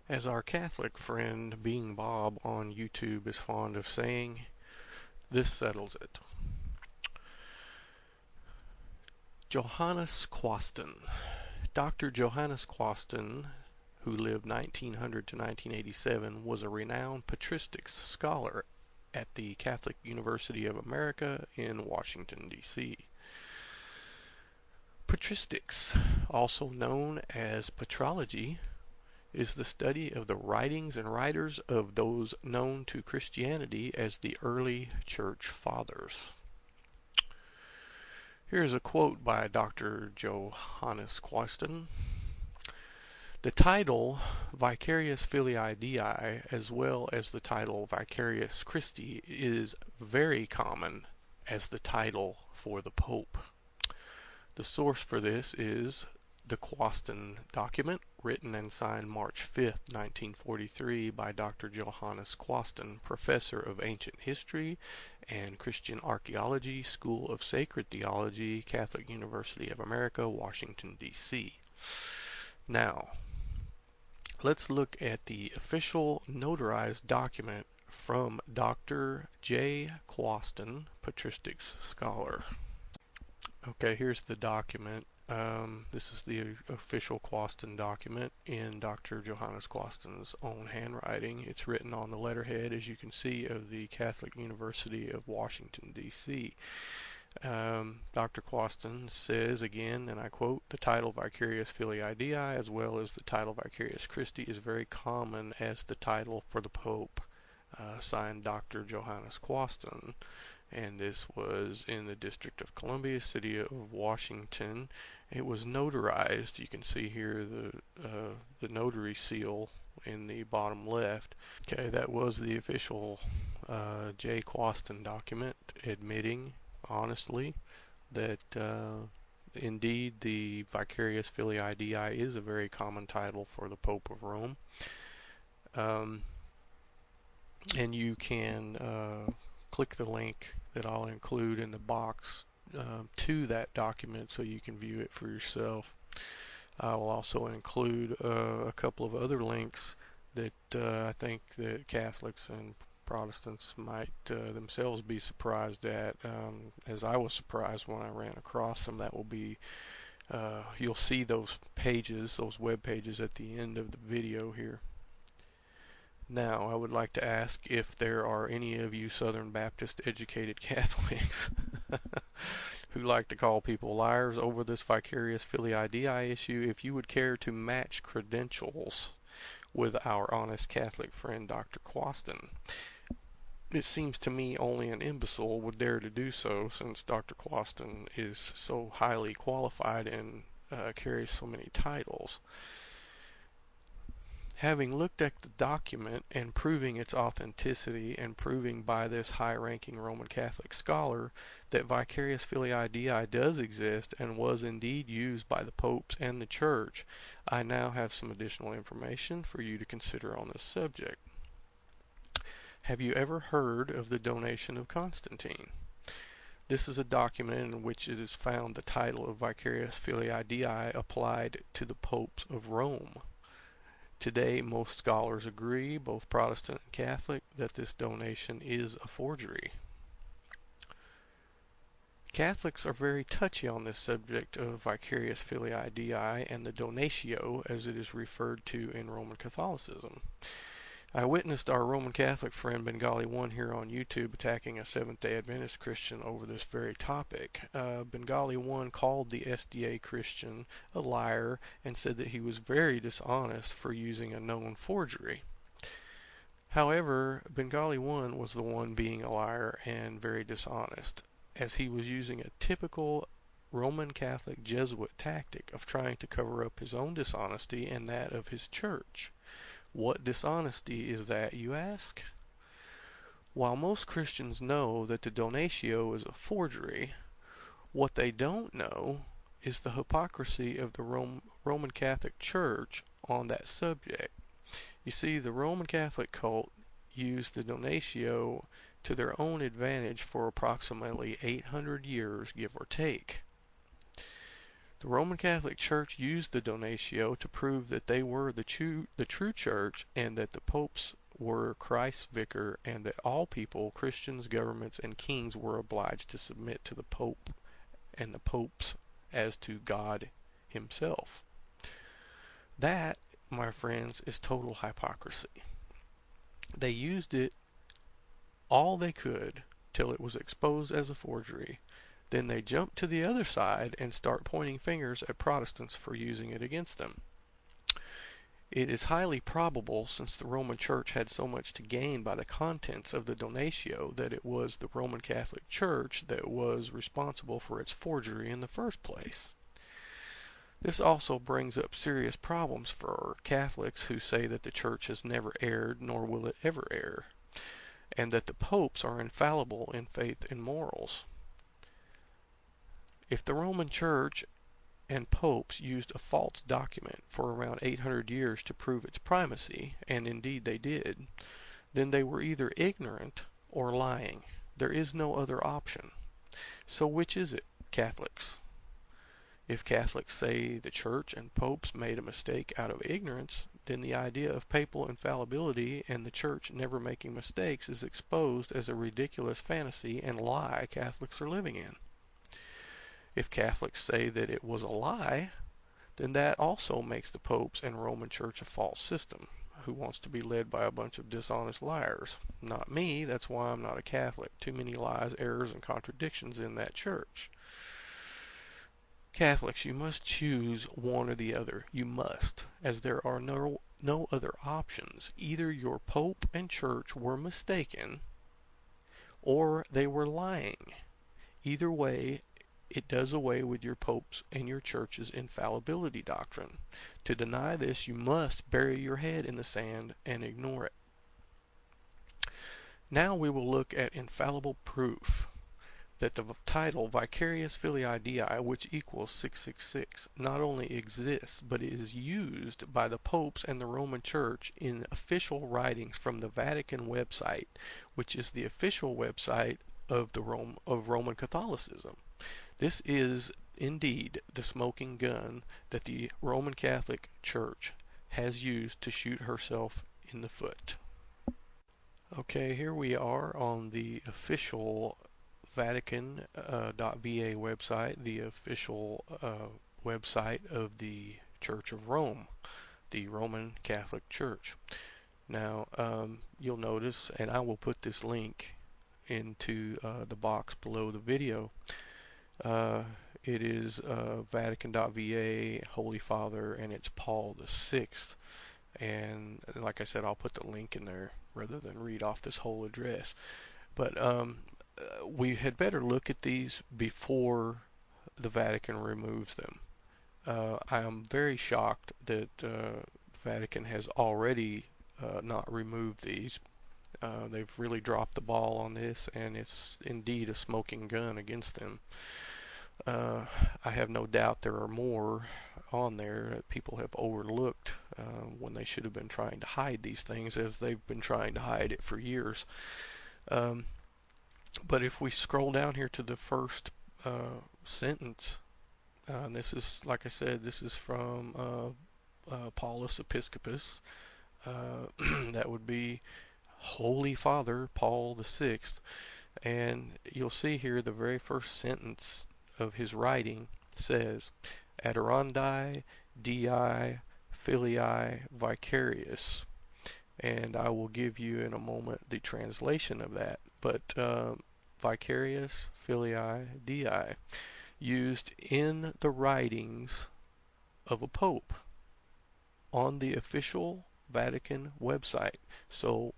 As our Catholic friend Being Bob on YouTube is fond of saying, this settles it. Johannes Quasten. Dr. Johannes Quasten, who lived 1900 to 1987, was a renowned patristics scholar at the Catholic University of America in Washington, D.C. Patristics, also known as patrology, is the study of the writings and writers of those known to Christianity as the early church fathers. Here's a quote by Dr. Johannes Quasten. The title Vicarius Filii Dei, as well as the title Vicarius Christi, is very common as the title for the Pope. The source for this is the Quasten document, written and signed March 5, 1943 by Dr. Johannes Quasten, Professor of Ancient History and Christian Archaeology, School of Sacred Theology, Catholic University of America, Washington, D.C. Now, let's look at the official notarized document from Dr. J. Quasten, Patristics Scholar. Okay, here's the document. This is the official Quasten document in Dr. Johannes Quasten's own handwriting. It's written on the letterhead, as you can see, of the Catholic University of Washington, D.C. Dr. Quasten says again, and I quote, the title Vicarius Filii Dei, as well as the title Vicarius Christi, is very common as the title for the Pope. Signed Dr. Johannes Quasten. And this was in the District of Columbia, City of Washington. It was notarized. You can see here the notary seal in the bottom left. Okay, that was the official J. Quasten document, admitting honestly that indeed the Vicarius Filii Dei is a very common title for the Pope of Rome. And you can click the link that I'll include in the box to that document so you can view it for yourself. I will also include a couple of other links that I think that Catholics and Protestants might themselves be surprised at, as I was surprised when I ran across them. That will be, you'll see those pages, those web pages at the end of the video here. Now, I would like to ask if there are any of you Southern Baptist educated Catholics who like to call people liars over this Vicarius Filii Dei issue, if you would care to match credentials with our honest Catholic friend Dr. Quasten. It seems to me only an imbecile would dare to do so, since Dr. Quasten is so highly qualified and carries so many titles. Having looked at the document and proving its authenticity, and proving by this high-ranking Roman Catholic scholar that Vicarius Filii Dei does exist and was indeed used by the popes and the church, I now have some additional information for you to consider on this subject. Have you ever heard of the donation of Constantine? This is a document in which it is found the title of Vicarius Filii Dei applied to the popes of Rome. Today, most scholars agree, both Protestant and Catholic, that this donation is a forgery. Catholics are very touchy on this subject of Vicarius Filii Dei and the donatio, as it is referred to in Roman Catholicism. I witnessed our Roman Catholic friend Bingolly1 here on YouTube attacking a Seventh-day Adventist Christian over this very topic. Bingolly1 called the SDA Christian a liar and said that he was very dishonest for using a known forgery. However, Bingolly1 was the one being a liar and very dishonest, as he was using a typical Roman Catholic Jesuit tactic of trying to cover up his own dishonesty and that of his church. What dishonesty is that, you ask? While most Christians know that the donatio is a forgery, what they don't know is the hypocrisy of the Roman Catholic Church on that subject. You see, the Roman Catholic cult used the donatio to their own advantage for approximately 800 years, give or take. The Roman Catholic Church used the donatio to prove that they were the true church, and that the popes were Christ's vicar, and that all people, Christians, governments, and kings were obliged to submit to the pope and the popes as to God himself. That, my friends, is total hypocrisy. They used it all they could till it was exposed as a forgery. Then they jump to the other side and start pointing fingers at Protestants for using it against them. It is highly probable, since the Roman Church had so much to gain by the contents of the donatio, that it was the Roman Catholic Church that was responsible for its forgery in the first place. This also brings up serious problems for Catholics who say that the Church has never erred, nor will it ever err, and that the popes are infallible in faith and morals. If the Roman Church and popes used a false document for around 800 years to prove its primacy, and indeed they did, then they were either ignorant or lying. There is no other option. So which is it, Catholics? If Catholics say the Church and popes made a mistake out of ignorance, then the idea of papal infallibility and the Church never making mistakes is exposed as a ridiculous fantasy and lie Catholics are living in. If Catholics say that it was a lie, then that also makes the popes and Roman Church a false system, who wants to be led by a bunch of dishonest liars. Not me, that's why I'm not a Catholic. Too many lies, errors, and contradictions in that church. Catholics, you must choose one or the other. You must, as there are no other options. Either your pope and church were mistaken, or they were lying. Either way, it does away with your popes and your church's infallibility doctrine. To deny this, you must bury your head in the sand and ignore it. Now we will look at infallible proof that the title Vicarius Filii Dei, which equals 666, not only exists, but is used by the popes and the Roman Church in official writings from the Vatican website, which is the official website of Roman Catholicism. This is indeed the smoking gun that the Roman Catholic Church has used to shoot herself in the foot. Okay, here we are on the official VATICAN.va website, the official website of the Church of Rome, the Roman Catholic Church. Now, you'll notice, and I will put this link into the box below the video. It is Vatican.va, Holy Father, and it's Paul VI. And like I said, I'll put the link in there rather than read off this whole address. But we had better look at these before the Vatican removes them. I am very shocked that the Vatican has already not removed these. They've really dropped the ball on this, and it's indeed a smoking gun against them. I have no doubt there are more on there that people have overlooked when they should have been trying to hide these things, as they've been trying to hide it for years. But if we scroll down here to the first sentence, and this is, like I said, this is from Paulus Episcopus. That would be Holy Father Paul VI. And you'll see here the very first sentence of his writing says, Adorandi Dei Filii Vicarius. And I will give you in a moment the translation of that. But Vicarius Filii Dei, used in the writings of a pope on the official Vatican website. So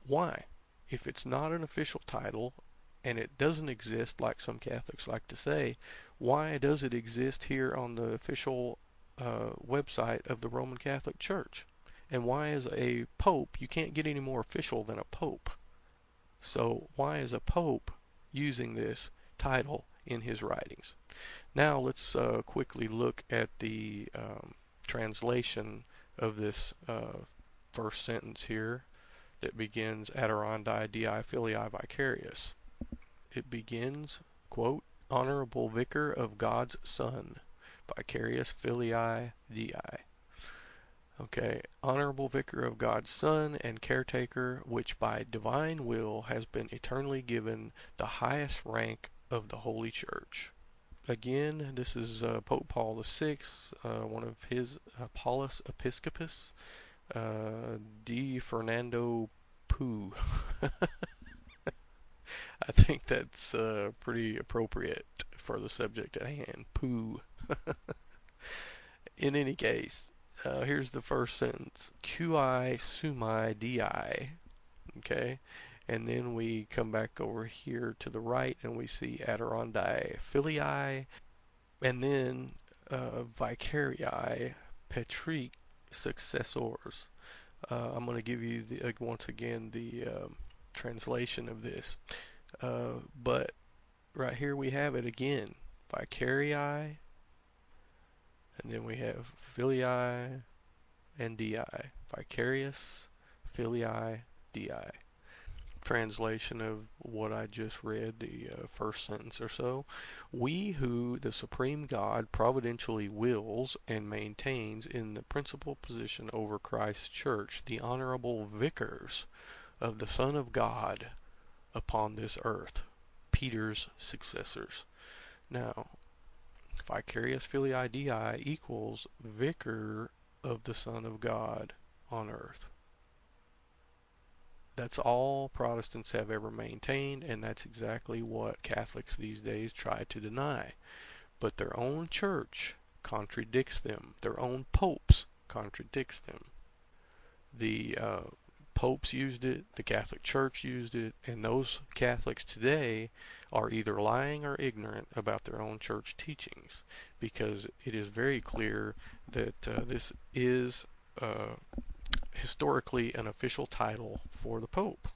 why? If it's not an official title and it doesn't exist like some Catholics like to say, why does it exist here on the official website of the Roman Catholic Church? And why is a pope, you can't get any more official than a pope. So why is a pope using this title in his writings? Now let's quickly look at the translation of this first sentence here that begins Adorandi Dei Filii Vicarius. It begins, quote, Honorable Vicar of God's Son, Vicarius Filii Dei. Okay, honorable vicar of God's Son and caretaker, which by divine will has been eternally given the highest rank of the Holy Church. Again, this is Pope Paul VI, one of his Paulus Episcopus, D. Fernando Poo. I think that's pretty appropriate for the subject at hand. Poo. In any case, here's the first sentence. Qui summi Dei. Okay? And then we come back over here to the right and we see Adirondae Filii. And then Vicarii Patristics Successors. I'm going to give you once again the translation of this. But right here we have it again. Vicarii, and then we have Filii and Dei. Vicarius Filii Dei. Translation of what I just read, the first sentence or so. We who the supreme God providentially wills and maintains in the principal position over Christ's church, the honorable vicars of the Son of God upon this earth, Peter's successors. Now, Vicarius Filii Dei equals vicar of the Son of God on earth. That's all Protestants have ever maintained, and that's exactly what Catholics these days try to deny. But their own church contradicts them. Their own popes contradicts them. The popes used it, the Catholic Church used it, and those Catholics today are either lying or ignorant about their own church teachings, because it is very clear that this is historically an official title for the Pope.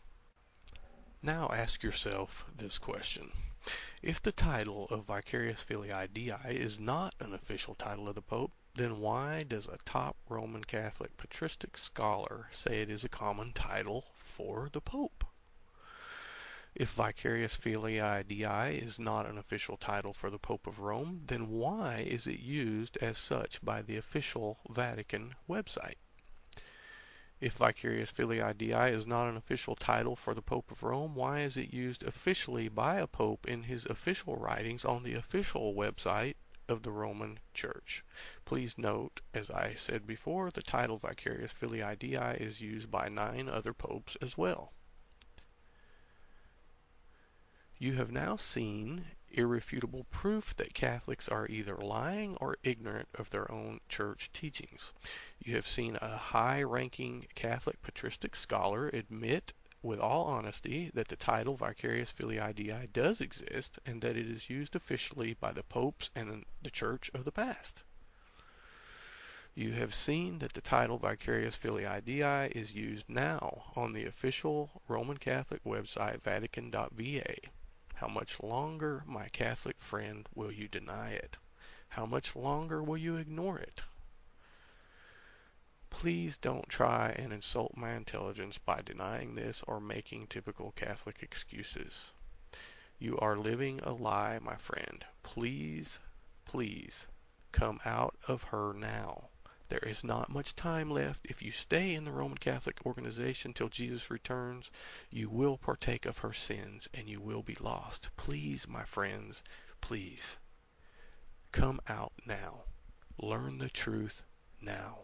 Now ask yourself this question. If the title of Vicarius Filii Dei is not an official title of the Pope, then why does a top Roman Catholic patristic scholar say it is a common title for the Pope? If Vicarius Filii Dei is not an official title for the Pope of Rome, then why is it used as such by the official Vatican website? If Vicarius Filii Dei is not an official title for the Pope of Rome, why is it used officially by a Pope in his official writings on the official website of the Roman Church? Please note, as I said before, the title Vicarius Filii Dei is used by 9 other popes as well. You have now seen irrefutable proof that Catholics are either lying or ignorant of their own church teachings. You have seen a high-ranking Catholic patristic scholar admit with all honesty that the title Vicarius Filii Dei does exist and that it is used officially by the popes and the church of the past. You have seen that the title Vicarius Filii Dei is used now on the official Roman Catholic website Vatican.va. How much longer, my Catholic friend, will you deny it? How much longer will you ignore it? Please don't try and insult my intelligence by denying this or making typical Catholic excuses. You are living a lie, my friend. Please, please, come out of her now. There is not much time left. If you stay in the Roman Catholic organization till Jesus returns, you will partake of her sins and you will be lost. Please, my friends, please, come out now. Learn the truth now.